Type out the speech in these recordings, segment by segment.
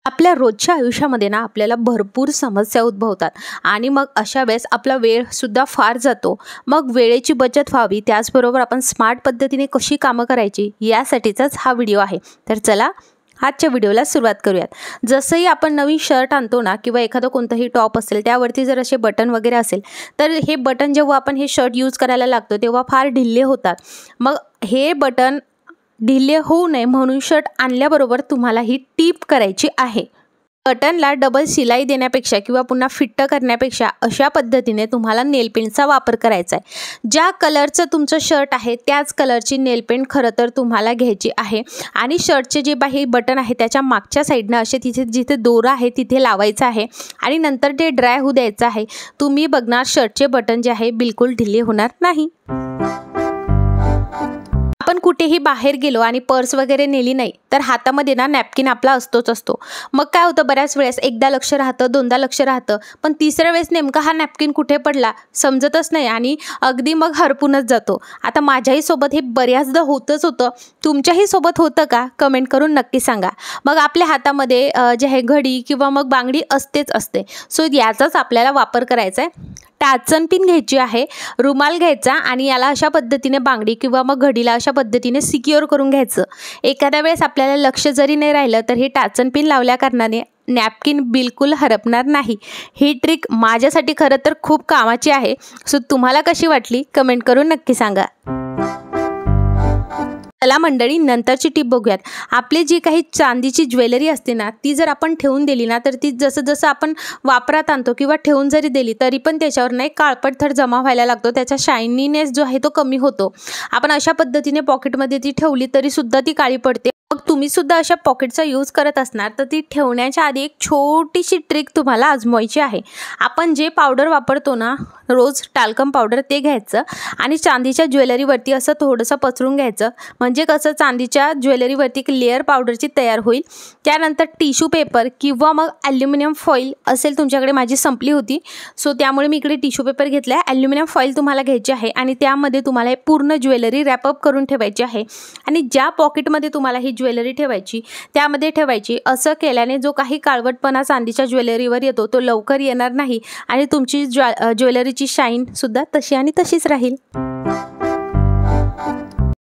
आपल्या रोजच्या आयुष्यामध्ये ना आपल्याला भरपूर समस्या उद्भवतात आणि मग अशा वेळेस आपला वेळसुद्धा फार जातो. मग वेळेची बचत व्हावी, त्याचबरोबर आपण स्मार्ट पद्धतीने कशी कामं करायची यासाठीचाच हा व्हिडिओ आहे. तर चला आजच्या व्हिडिओला सुरुवात करूयात. जसंही आपण नवीन शर्ट आणतो ना किंवा एखादं कोणतंही टॉप असेल त्यावरती जर असे बटन वगैरे असेल तर हे बटन जेव्हा आपण हे शर्ट यूज करायला लागतो तेव्हा फार ढिल्ले होतात. मग हे बटन ढिल्ले होऊ नये म्हणून शर्ट आणल्याबरोबर तुम्हाला ही टीप करायची आहे. बटनला डबल शिलाई देण्यापेक्षा किंवा पुन्हा फिट्ट करण्यापेक्षा अशा पद्धतीने तुम्हाला नेलपेंटचा वापर करायचा आहे. ज्या कलरचं तुमचं शर्ट आहे त्याच कलरची नेलपेंट खरं तर तुम्हाला घ्यायची आहे आणि शर्टचे जे बाही बटन आहे त्याच्या मागच्या साईडनं असे जिथे दोरा आहे तिथे लावायचं आहे आणि नंतर ते ड्राय होऊ द्यायचं आहे. तुम्ही बघणार शर्टचे बटन जे आहे बिलकुल ढिले होणार नाही. आपण कुठेही बाहेर गेलो आणि पर्स वगैरे नेली नाही तर हातामध्ये ना नॅपकिन आपला असतो. मग काय होतं, बऱ्याच वेळेस एकदा लक्ष राहतं, दोनदा लक्ष राहतं, पण तिसऱ्या वेळेस नेमका हा नॅपकिन कुठे पडला समजतच नाही आणि अगदी मग हरपूनच जातो. आता माझ्याही सोबत हे बऱ्याचदा होतं. तुमच्याही सोबत होतं का? कमेंट करून नक्की सांगा. मग आपल्या हातामध्ये जे आहे घडी किंवा मग बांगडी असते. सो याचाच आपल्याला वापर करायचा आहे. टाचन पिन घ्यायची आहे, रुमाल घ्यायचा आणि याला अशा पद्धतीने बांगडी किंवा मग घडीला अशा पद्धतीने सिक्युअर करून घ्यायचं. एखाद्या वेळेस आपल्याला लक्ष जरी नाही राहिलं तर हे टाचन पिन लावल्या कारणाने नॅपकिन बिलकुल हरपणार नाही. ही ट्रिक माझ्यासाठी खरं तर खूप कामाची आहे. सो तुम्हाला कशी वाटली कमेंट करून नक्की सांगा. चला मंडळी, नंतरची टिप बघूयात. आपली जी काही चांदीची ज्वेलरी असते ना ती जर आपण ठेवून दिली ना तर ती जसं आपण वापरात आणतो किंवा ठेवून जरी दिली तरी पण त्याच्यावर नाही काळपट थर जमा व्हायला लागतो. त्याचा शायनीनेस जो आहे तो कमी होतो. आपण अशा पद्धतीने पॉकेटमध्ये ती ठेवली तरी सुद्धा ती काळी पडते. मग तुम्ही सुद्धा अशा पॉकेटचा यूज करत असणार तर ती ठेवण्याच्या आधी एक छोटीशी ट्रिक तुम्हाला आजमायची आहे. आपण जे पावडर वापरतो ना रोज, टाल्कम पावडर, ते घ्यायचं आणि चांदीच्या ज्वेलरीवरती असं थोडंसं पसरून घ्यायचं. म्हणजे कसं चांदीच्या ज्वेलरीवरती एक लेअर पावडरची तयार होईल. त्यानंतर टिश्यू पेपर किंवा मग ॲल्युमिनियम फॉईल असेल तुमच्याकडे, माझी संपली होती सो त्यामुळे मी इकडे टिश्यू पेपर घेतला आहे. ॲल्युमिनियम फॉईल तुम्हाला घ्यायची आहे आणि त्यामध्ये तुम्हाला हे पूर्ण ज्वेलरी रॅपअप करून ठेवायची आहे आणि ज्या पॉकेटमध्ये तुम्हाला ही ज्वेलरी ठेवायची त्यामध्ये ठेवायची. असं केल्याने जो काही काळवटपणा चांदीच्या ज्वेलरीवर येतो तो लवकर येणार नाही आणि तुमची ज्वेलरीची शाईन सुद्धा तशी आणि तशीच राहील.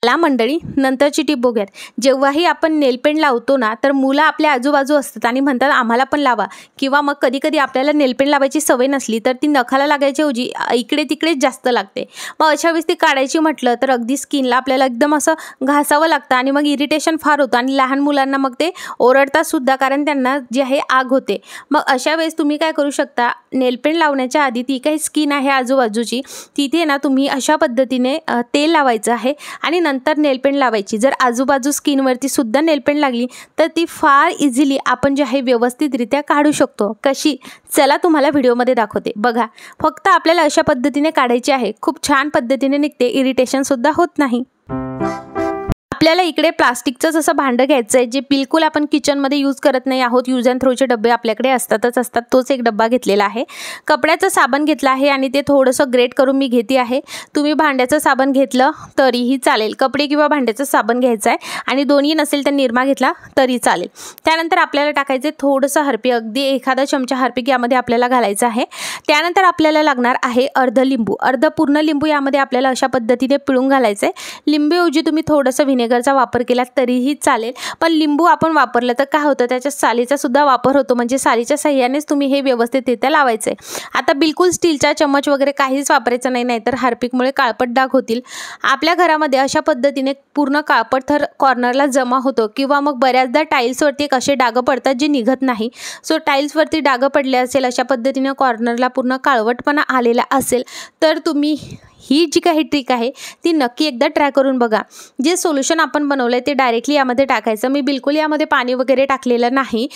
चला मंडळी, नंतरची टिप बघूयात. जेव्हाही आपण नेलपेंट लावतो ना तर मुलं आपल्या आजूबाजू असतात आणि म्हणतात आम्हाला पण लावा, किंवा मग कधी आपल्याला नेलपेंट लावायची सवय नसली तर ती नखाला लागायची ऐवजी इकडे तिकडेच जास्त लागते. मग अशा वेळेस ती काढायची म्हटलं तर अगदी स्किनला आपल्याला एकदम असं घासावं लागतं आणि मग इरिटेशन फार होतं आणि लहान मुलांना मग ते ओरडतात सुद्धा कारण त्यांना जे आहे आग होते. मग अशा वेळेस तुम्ही काय करू शकता, नेलपेंट लावण्याच्या आधी ती काही स्किन आहे आजूबाजूची तिथे ना तुम्ही अशा पद्धतीने तेल लावायचं आहे आणि नंतर नेलपेंट लावायची. जर आजूबाजू स्किनवरती सुद्धा नेलपेंट लागली तर ती फार इझिली आपण जे आहे व्यवस्थितरित्या काढू शकतो. कशी? चला तुम्हाला व्हिडिओमध्ये दाखवते. बघा, फक्त आपल्याला अशा पद्धतीने काढायची आहे. खूप छान पद्धतीने निघते, इरिटेशन सुद्धा होत नाही. आपल्याला इकडे प्लास्टिकचं असं भांडं घ्यायचं आहे जे बिलकुल आपण किचनमध्ये यूज करत नाही आहोत. यूज अँड थ्रोचे डबे आपल्याकडे असतात. तोच एक डब्बा घेतलेला आहे. कपड्याचं साबण घेतलं आहे आणि ते थोडंसं ग्रेट करून मी घेते आहे. तुम्ही भांड्याचं साबण घेतलं तरीही चालेल. कपडे किंवा भांड्याचं साबण घ्यायचं आहे आणि दोन्ही नसेल तर निरमा घेतला तरी चालेल. त्यानंतर आपल्याला टाकायचं थोडंसं हार्पिक, अगदी एखादा चमचा हार्पिक यामध्ये आपल्याला घालायचं आहे. त्यानंतर आपल्याला लागणार आहे अर्ध लिंबू, अर्ध पूर्ण लिंबू यामध्ये आपल्याला अशा पद्धतीने पिळून घालायचं आहे. लिंबूऐवजी तुम्ही थोडंसं व्हिनेगरचा वापर केला तरीही चालेल, पण लिंबू आपण वापरलं तर काय होतं, त्याच्या सालीचा सुद्धा वापर होतो. म्हणजे सालीच्या साह्यानेच तुम्ही हे व्यवस्थितरित्या लावायचं आहे. आता बिलकुल स्टीलचा चम्मच वगैरे काहीच वापरायचं नाही, नाहीतर हार्पिकमुळे काळपट डाग होतील. आपल्या घरामध्ये अशा पद्धतीने पूर्ण काळपट थर कॉर्नरला जमा होतो किंवा मग बऱ्याचदा टाईल्सवरती एक असे डाग पडतात जे निघत नाही. सो टाईल्सवरती डाग पडले असेल, अशा पद्धतीने कॉर्नरला पूर्ण काळवटपणा आलेला असेल तर तुम्ही ही जी काही ट्रिक आहे ती नक्की एकदा ट्राय करून बघा. जे सोल्युशन आपण बनवलं आहे ते डायरेक्टली यामध्ये टाकायचं. मी बिलकुल यामध्ये पाणी वगैरे टाकलेलं नाही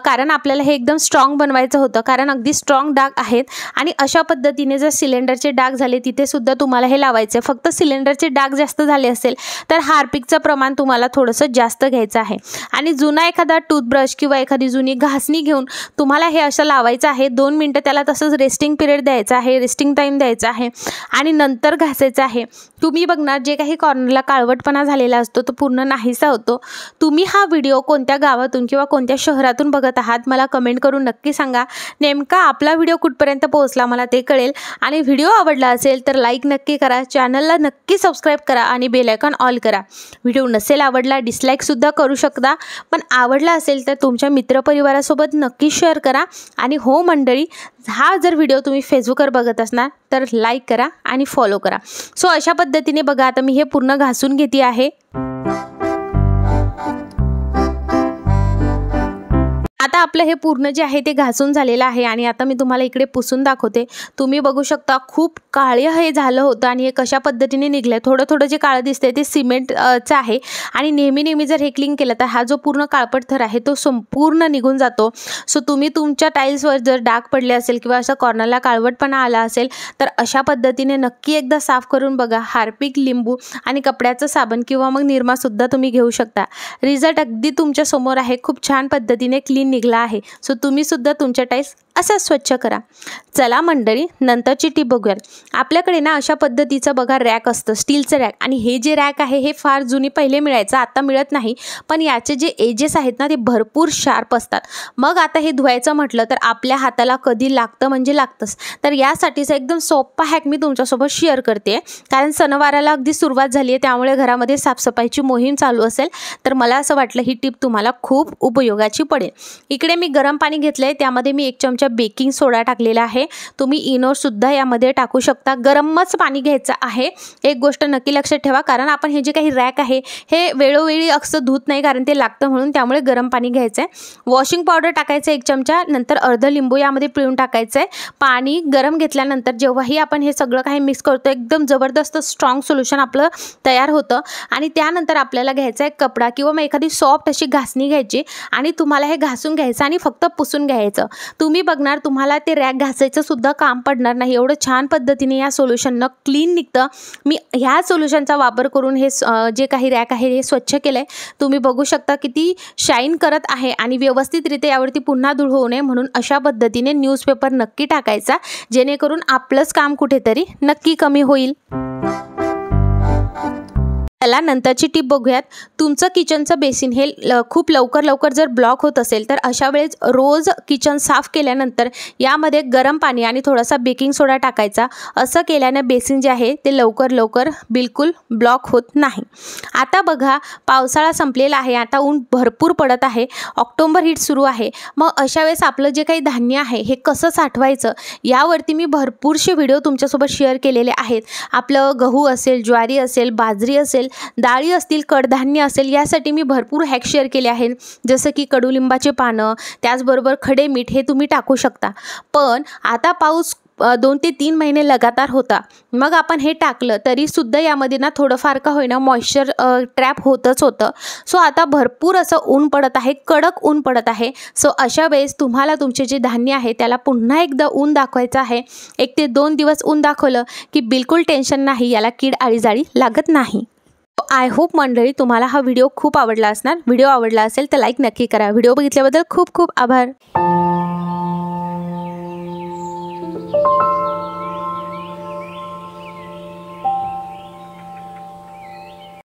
कारण आपल्याला हे एकदम स्ट्रॉंग बनवायचं होतं, कारण अगदी स्ट्रॉंग डाग आहेत. आणि अशा पद्धतीने जर सिलेंडरचे डाग झाले तिथे सुद्धा तुम्हाला हे लावायचं आहे. फक्त सिलेंडरचे डाग जास्त झाले असेल तर हार्पिकचं प्रमाण तुम्हाला थोडंसं जास्त घ्यायचं आहे आणि जुना एखादा टूथब्रश किंवा एखादी जुनी घासणी घेऊन तुम्हाला हे असं लावायचं आहे. 2 मिनटं त्याला तसंच रेस्टिंग पिरियड द्यायचा आहे, रेस्टिंग टाईम द्यायचा आहे आणि नंतर घासायचं आहे. तुम्ही बघणार जे काही कॉर्नरला काळवटपणा झालेला असतो तो पूर्ण नाहीसा होतो. तुम्ही हा व्हिडिओ कोणत्या गावातून किंवा कोणत्या शहरातून बघत आहात मला कमेंट करून नक्की सांगा. नेमका आपला व्हिडिओ कुठपर्यंत पोहोचला मला ते कळेल. आणि व्हिडिओ आवडला असेल तर लाईक नक्की करा, चॅनलला नक्की सबस्क्राईब करा आणि बेल आयकॉन ऑल करा. व्हिडिओ नसेल आवडला डिसलाईकसुद्धा करू शकता, पण आवडला असेल तर तुमच्या मित्रपरिवारासोबत नक्की शेअर करा. आणि हो मंडळी, हा जर व्हिडिओ तुम्ही फेसबुकवर बघत असणार तर लाईक करा आणि फॉलो करा. सो अशा पद्धतीने बघा आता मी हे पूर्ण घासून घेते आहे. आता आपलं हे पूर्ण जे आहे ते घासून झालेलं आहे आणि आता मी तुम्हाला इकडे पुसून दाखवते. तुम्ही बघू शकता खूप काळे हे झालं होतं आणि हे कशा पद्धतीने निघलं आहे. थोडं थोडं जे काळं दिसतंय ते सिमेंटचं आहे आणि नेहमी जर हे क्लीन केलं तर हा जो पूर्ण काळपट थर आहे तो संपूर्ण निघून जातो. सो तुम्ही तुमच्या टाईल्सवर जर डाग पडले असेल किंवा असं कॉर्नरला काळवटपणा आला असेल तर अशा पद्धतीने नक्की एकदा साफ करून बघा. हार्पिक, लिंबू आणि कपड्याचं साबण किंवा मग निरमासुद्धा तुम्ही घेऊ शकता. रिझल्ट अगदी तुमच्या समोर आहे. खूप छान पद्धतीने क्लीन निघला आहे. सो तुम्ही सुद्धा तुमच्या टाईल्स असं स्वच्छ करा. चला मंडळी, नंतरची टीप बघूयात. आपल्याकडे ना अशा पद्धतीचं बघा रॅक असतं, स्टीलचं रॅक. आणि हे जे रॅक आहे हे फार जुनी पहिले मिळायचं, आता मिळत नाही. पण याचे जे एजेस आहेत ना ते भरपूर शार्प असतात. मग आता हे धुवायचं म्हटलं तर आपल्या हाताला कधी लागतं म्हणजे लागतंच. तर यासाठीचा एकदम सोपा हॅक मी तुमच्यासोबत शेअर करते. कारण सणवाराला अगदी सुरुवात झाली आहे, त्यामुळे घरामध्ये साफसफाईची मोहीम चालू असेल तर मला असं वाटलं ही टीप तुम्हाला खूप उपयोगाची पडेल. इकडे मी गरम पाणी घेतलं आहे, त्यामध्ये मी 1 चमचा बेकिंग सोडा टाकलेला आहे. तुम्ही इनोसुद्धा यामध्ये टाकू शकता. गरमच पाणी घ्यायचं आहे. एक गोष्ट नक्की लक्षात ठेवा, कारण आपण हे जे काही रॅक आहे हे वेळोवेळी अक्सर धुत नाही कारण ते लागतं म्हणून, त्यामुळे गरम पाणी घ्यायचं आहे. वॉशिंग पावडर टाकायचं 1 चमचा, नंतर अर्धा लिंबू यामध्ये पिळून टाकायचं आहे. पाणी गरम घेतल्यानंतर जेव्हाही आपण हे सगळं काही मिक्स करतो एकदम जबरदस्त स्ट्रॉंग सोल्युशन आपलं तयार होतं. आणि त्यानंतर आपल्याला घ्यायचा आहे कपडा किंवा मग एखादी सॉफ्ट अशी घासणी घ्यायची आणि तुम्हाला हे घासून घ्यायचं आणि फक्त पुसून घ्यायचं. तुम्ही बघणार तुम्हाला ते रॅक घासायचं सुद्धा काम पडणार नाही. एवढं छान पद्धतीने या सोल्युशननं क्लीन निघतं. मी ह्या सोल्युशनचा वापर करून हे जे काही रॅक आहे हे स्वच्छ केलं आहे. तुम्ही बघू शकता किती शाईन करत आहे आणि व्यवस्थितरित्या यावरती पुन्हा धूळ होऊ नये म्हणून अशा पद्धतीने न्यूजपेपर नक्की टाकायचा, जेणेकरून आपलंच काम कुठेतरी नक्की कमी होईल. चला नंतरची टीप बघूयात. तुमचं किचनचं बेसिन हे खूप लवकर जर ब्लॉक होत असेल तर अशा वेळेस रोज किचन साफ केल्यानंतर यामध्ये गरम पाणी आणि थोडासा बेकिंग सोडा टाकायचा. असं केल्याने बेसिन जे आहे ते लवकर बिलकुल ब्लॉक होत नाही. आता बघा पावसाळा संपलेला आहे, आता ऊन भरपूर पडत आहे, ऑक्टोबर हीट सुरू आहे. मग अशा वेळेस आपलं जे काही धान्य आहे हे कसं साठवायचं यावरती मी भरपूरसे व्हिडिओ तुमच्यासोबत शेअर केलेले आहेत. आपलं गहू असेल, ज्वारी असेल, बाजरी असेल, डाळी असतील, कडधान्य असेल, यासाठी मी भरपूर हॅक शेअर केले आहेत. जसं की कडुलिंबाचे पानं, त्याचबरोबर खडे मीठ हे तुम्ही टाकू शकता. पण आता पाऊस 2 ते 3 महिने लगातार होता, मग आपण हे टाकलं तरीसुद्धा यामध्ये ना थोडंफार का होईना मॉइश्चर ट्रॅप होतच होतं. सो आता भरपूर असं ऊन पडत आहे, कडक ऊन पडत आहे. सो अशा वेळेस तुम्हाला तुमचे जे धान्य आहे त्याला पुन्हा एकदा ऊन दाखवायचं आहे. 1 ते 2 दिवस ऊन दाखवलं की बिलकुल टेन्शन नाही, याला कीड आळीजाळी लागत नाही. आय होप मंडळी तुम्हाला हा व्हिडिओ खूप आवडला असणार. व्हिडिओ आवडला असेल तर लाईक नक्की करा. व्हिडिओ बघितल्याबद्दल खूप खूप आभार.